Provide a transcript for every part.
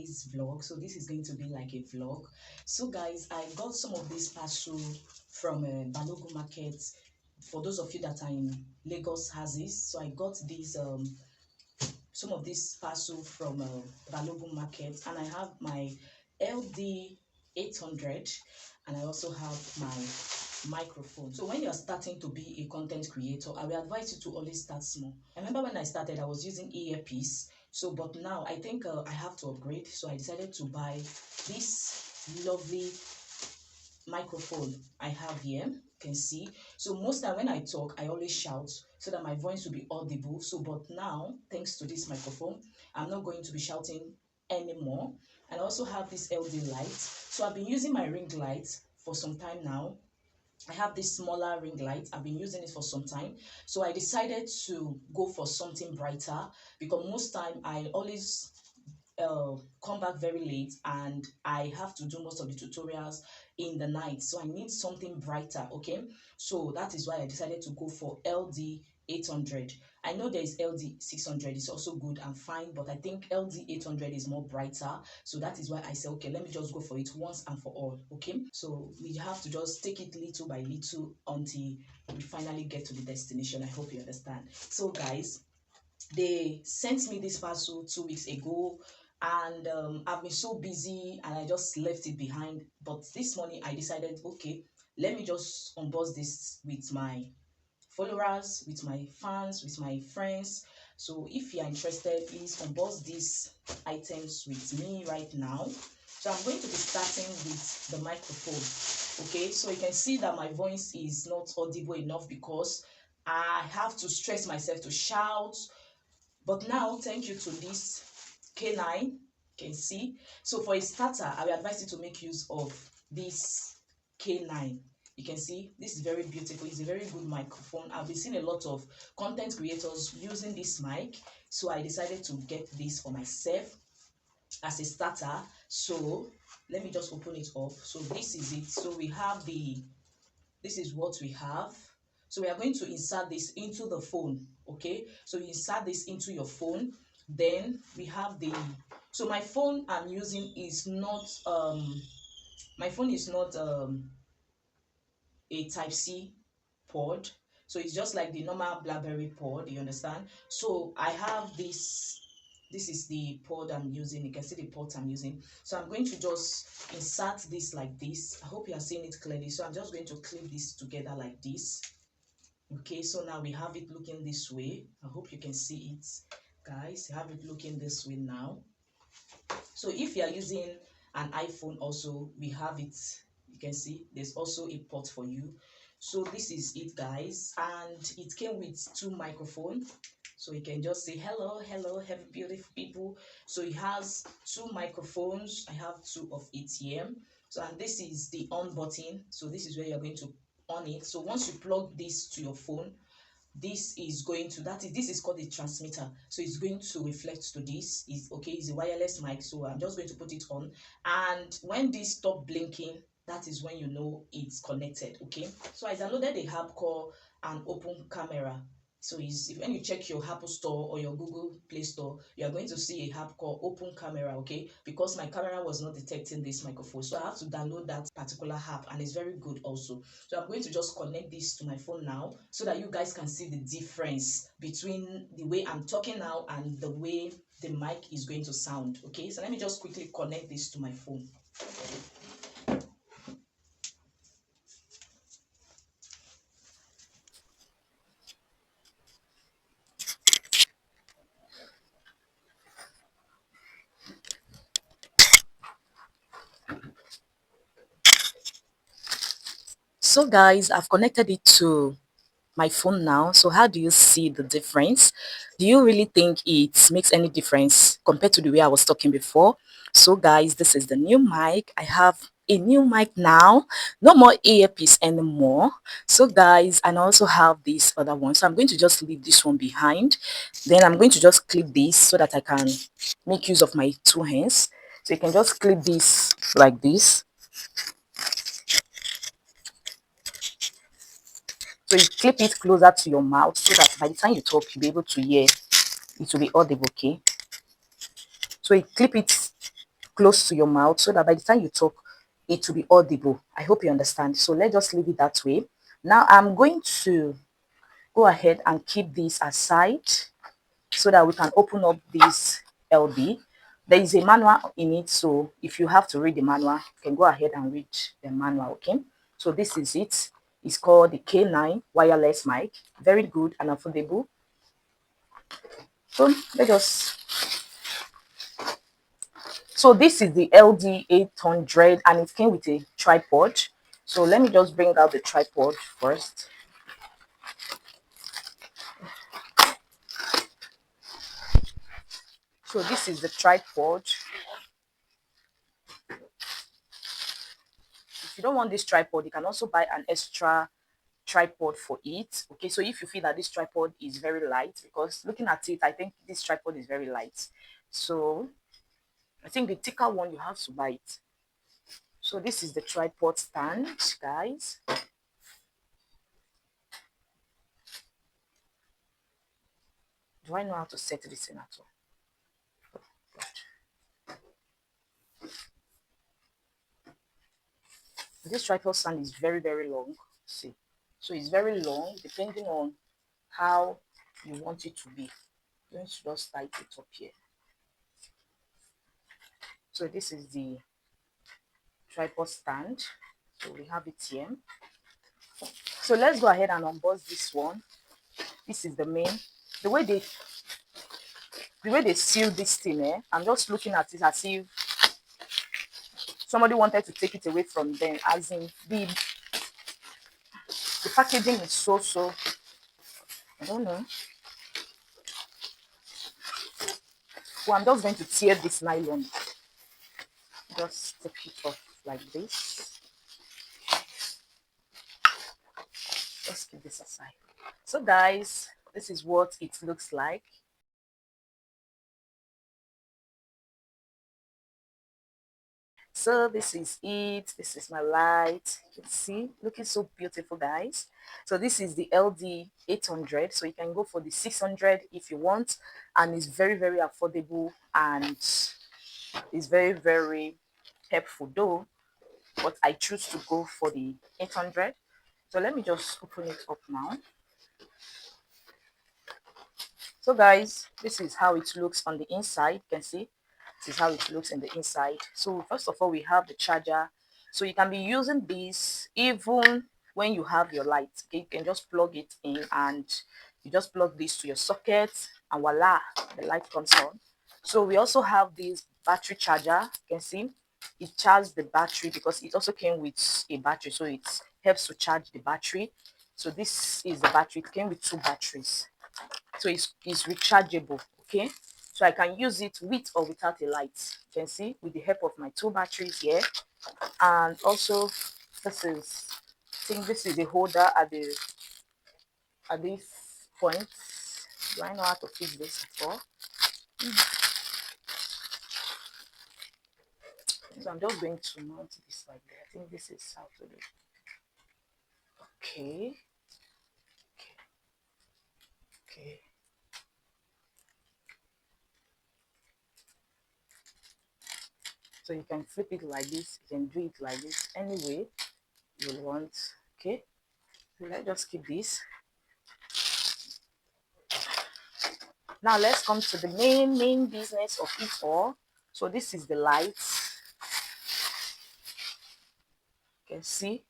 today's vlog. So this is going to be like a vlog. So guys, I got some of this parcel from Balogun Market. For those of you that are in Lagos has this, so I got these some of this parcel from Balogun Market, and I have my LD 800, and I also have my microphone. So when you're starting to be a content creator, I will advise you to always start small. I remember when I started, I was using earpiece. So but now I think I have to upgrade, so I decided to buy this lovely microphone I have here. You can see, so most time when I talk, I always shout so that my voice will be audible. So but now, thanks to this microphone, I'm not going to be shouting anymore. And I also have this LD light. So I've been using my ring light for some time now. I have this smaller ring light. I've been using it for some time. So I decided to go for something brighter, because most time I always come back very late and I have to do most of the tutorials in the night, so I need something brighter. Okay, so that is why I decided to go for LD 800. I know there is LD 600, it's also good and fine, but I think LD 800 is more brighter, so that is why I said, okay, let me just go for it once and for all. Okay, so we have to just take it little by little until we finally get to the destination. I hope you understand. So guys, they sent me this parcel 2 weeks ago, and I've been so busy and I just left it behind. But this morning I decided, okay, let me just unbox this with my followers, with my fans, with my friends. So if you're interested, please unbox these items with me right now. So I'm going to be starting with the microphone. Okay, so you can see that my voice is not audible enough because I have to stress myself to shout. But now, thank you to this K9, you can see. So for a starter, I will advise you to make use of this K9. You can see this is very beautiful. It's a very good microphone. I've been seeing a lot of content creators using this mic, so I decided to get this for myself as a starter. So let me just open it up. So this is it. So we have this is what we have. So we are going to insert this into the phone. Okay, so you insert this into your phone. Then we have so my phone I'm using is not a type C port, so it's just like the normal BlackBerry port, you understand. So I have this is the port I'm using. You can see the port I'm using. So I'm going to just insert this like this. I hope you are seeing it clearly. So I'm just going to clip this together like this. Okay, so now we have it looking this way. I hope you can see it, guys. You have it looking this way now. So if you are using an iPhone also, we have it. You can see there's also a port for you. So this is it, guys, and it came with two microphones. So you can just say hello, hello, have beautiful people. So it has two microphones. I have two of it here. So, and this is the on button. So this is where you're going to on it. So once you plug this to your phone, this is going to this is called a transmitter. So it's going to reflect to this. Is okay, it's a wireless mic. So I'm just going to put it on, and when this stop blinking, that is when you know it's connected. Okay, so I downloaded the app called an open camera. So when you check your Apple Store or your Google Play Store, you are going to see a app called Open Camera. Okay, because my camera was not detecting this microphone, so I have to download that particular app, and it's very good also. So I'm going to just connect this to my phone now, so that you guys can see the difference between the way I'm talking now and the way the mic is going to sound. Okay, so let me just quickly connect this to my phone. So guys, I've connected it to my phone now. So how do you see the difference? Do you really think it makes any difference compared to the way I was talking before? So guys, this is the new mic. I have a new mic now, no more earpiece anymore. So guys, and I also have this other one, so I'm going to just leave this one behind. Then I'm going to just clip this so that I can make use of my two hands. So you can just clip this like this. So you clip it closer to your mouth so that by the time you talk, you'll be able to hear. It will be audible. Okay, so you clip it close to your mouth so that by the time you talk, it will be audible. I hope you understand. So let's just leave it that way. Now I'm going to go ahead and keep this aside so that we can open up this LD. There is a manual in it, so if you have to read the manual, you can go ahead and read the manual, okay? So this is it. It's called the K9 wireless mic. Very good and affordable. So let us. So this is the LD 800 and it came with a tripod. So let me just bring out the tripod first. So this is the tripod. If you don't want this tripod, you can also buy an extra tripod for it. Okay, so if you feel that this tripod is very light, because looking at it, I think this tripod is very light. So I think the thicker one, you have to buy it. So this is the tripod stand, guys. Do I know how to set this in at all? This tripod stand is very, very long. See, so it's very long depending on how you want it to be. I'm going to just tight it up here. So this is the tripod stand. So we have it here. So let's go ahead and unbox this one. This is the main. The way they seal this thing, I'm just looking at it as if somebody wanted to take it away from them. As in the packaging is so I don't know. Well, I'm just going to tear this nylon. Just take it off like this. Just keep this aside. So guys, this is what it looks like. So this is it. This is my light. You can see, looking so beautiful, guys. So this is the LD 800. So you can go for the 600 if you want, and it's very, very affordable and it's very, very helpful though. But I choose to go for the 800. So let me just open it up now. So guys, this is how it looks on the inside. You can see this is how it looks in the inside. So first of all, we have the charger. So you can be using this even when you have your light. Okay, you can just plug it in and you just plug this to your socket and voila, the light comes on. So we also have this battery charger. You can see it charges the battery because it also came with a battery, so it helps to charge the battery. So this is the battery. It came with two batteries, so it's rechargeable. Okay, so I can use it with or without a light. You can see with the help of my two batteries here. And also this is, I think this is the holder at this point. Do I know how to fix this before? So I'm just going to mount this like that. I think this is how to do it. Okay, okay. So you can flip it like this, you can do it like this, any way you want. Okay, so let's just keep this. Now let's come to the main business of it all. So this is the light. You can see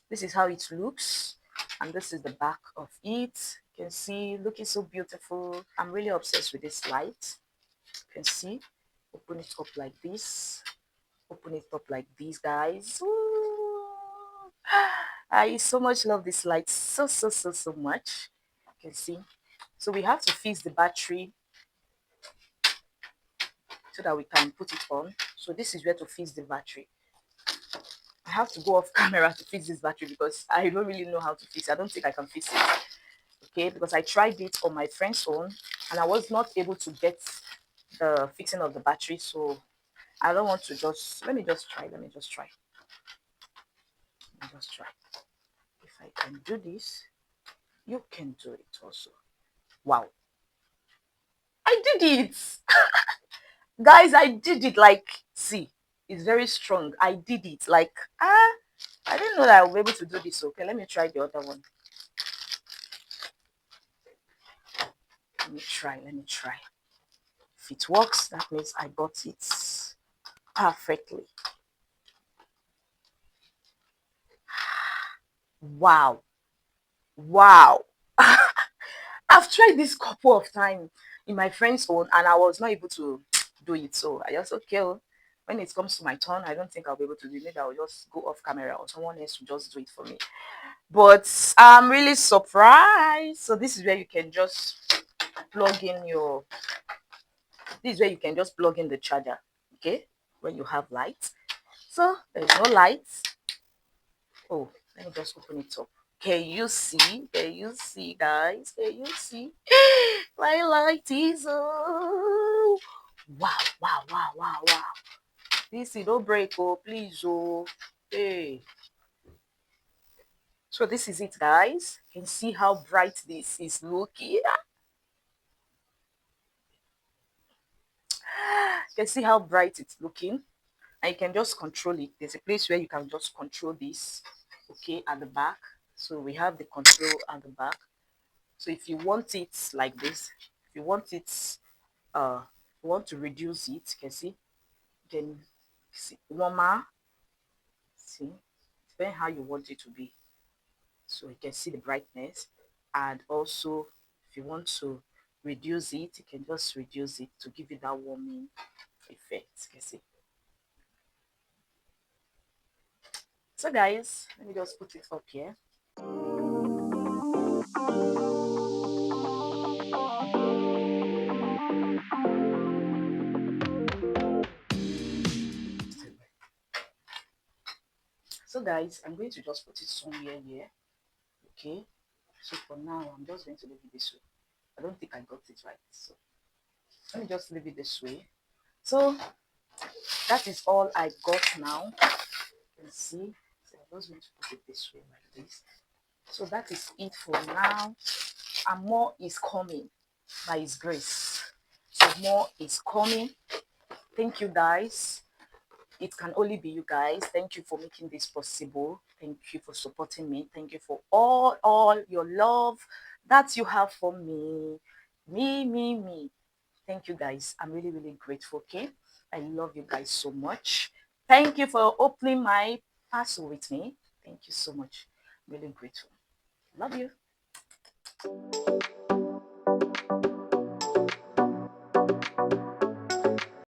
this is how it looks, and this is the back of it. You can see, looking so beautiful. I'm really obsessed with this light. You can see, open it up like this, open it up like this, guys. Ooh. I so much love this light, so much. You can see, so we have to fix the battery so that we can put it on. So this is where to fix the battery. I have to go off camera to fix this battery because I don't really know how to fix it. I don't think I can fix it. Okay, because I tried it on my friend's own and I was not able to get the fixing of the battery. So I don't want to just, let me just try. Let me just try. If I can do this, you can do it also. Wow. I did it. Guys, I did it. Like, see, It's very strong. I did it. Like, I didn't know that I would be able to do this. Okay, let me try the other one. Let me try. If it works, that means I got it perfectly. Wow. Wow. I've tried this couple of times in my friend's phone and I was not able to do it. So I just, okay, when it comes to my turn, I don't think I'll be able to do it. Maybe I'll just go off camera or someone else will just do it for me. But I'm really surprised. So this is where you can just plug in your, this is where you can just plug in the charger, okay, when you have light. So there's no light. Oh, let me just open it up. Can you see? Can you see, guys? Can you see? My light is on. Wow, wow, wow, wow, wow. This is don't break, oh, please, oh. Hey. So this is it, guys. You can see how bright this is looking. You can see how bright it's looking. And you can just control it. There's a place where you can just control this, okay, at the back. So we have the control at the back. So if you want it like this, if you want it, you want to reduce it, you can see, you can see warmer, see, depending how you want it to be. So you can see the brightness, and also if you want to reduce it, you can just reduce it to give you that warming effect. You can see. So guys, let me just put it up here. So guys, I'm going to just put it somewhere here. Okay. So for now, I'm just going to leave it this way. I don't think I got it right. So let me just leave it this way. So that is all I got now. You can see. So I'm just going to put it this way like this. So that is it for now. And more is coming by His grace. So more is coming. Thank you guys. It can only be you guys. Thank you for making this possible. Thank you for supporting me. Thank you for all your love that you have for me. Me. Thank you guys. I'm really, really grateful. Okay. I love you guys so much. Thank you for opening my parcel with me. Thank you so much. Really grateful. Love you.